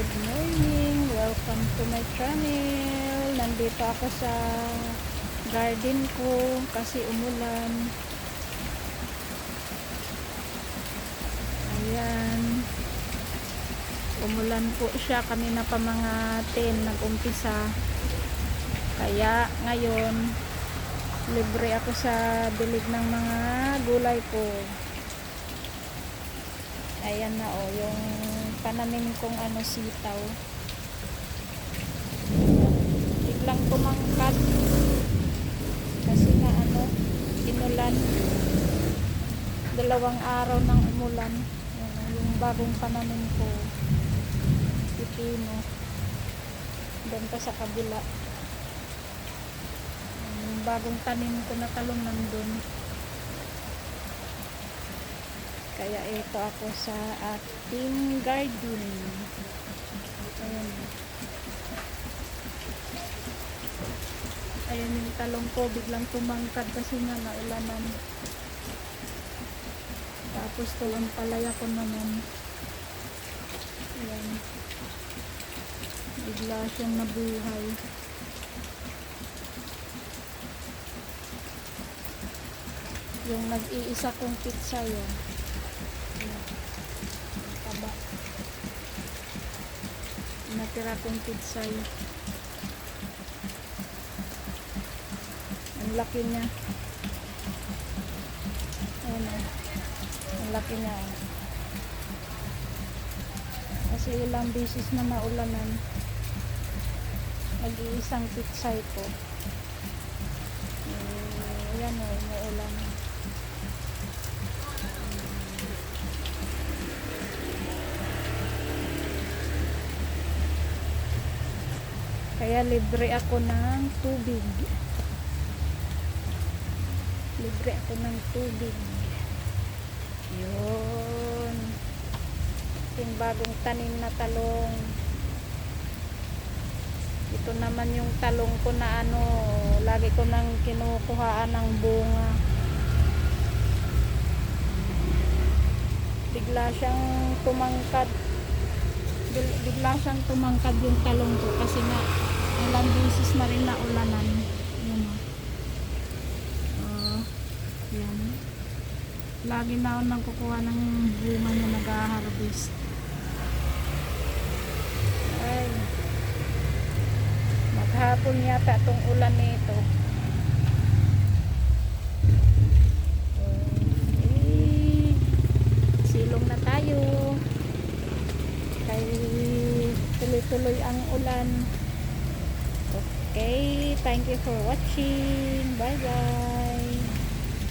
Good morning! Welcome to my channel. Nandito ako sa garden ko kasi umulan. Ayan. Umulan po siya kanina pa mga 10 nag-umpisa. Kaya ngayon libre ako sa dilig ng mga gulay ko. Ayan na yung pananim kong sitaw. Biglang tumangkad kasi nga inulan. 2 araw nang umulan. Yung bagong pananim ko, pipino. Doon pa sa kabila. Yung bagong tanim ko na talong nandun. Kaya ito ako sa ating garden. Ayan. Ayan yung talong ko, biglang tumangkad kasi nga naulanan. Tapos ito ang palaya ko naman. Ayan. Bigla siyang nabuhay. Yung nag-iisa kong pizza yun. Taba. Natira kong pizza yun. Ang laki niya. Ayan o. Ang laki niya o. Kasi ilang beses na naulanan. Nag-iisang pizza ito. Ayan o. Umuulan. Kaya libre ako ng tubig. Libre ako ng tubig. Yun. Yung bagong tanim na talong. Ito naman yung talong ko na lagi ko nang kinukuhaan ng bunga. Bigla siyang tumangkad. Bigla siyang tumangkad yung talong ko kasi nga ilang beses na rin na ulanan. Yan yan. Lagi na ako nang kukuha ng bunga na nag-harvest. Ay, maghapon yata itong ulan nito. Silong na tayo kay tuloy-tuloy ang ulan. Okay, thank you for watching. Bye bye.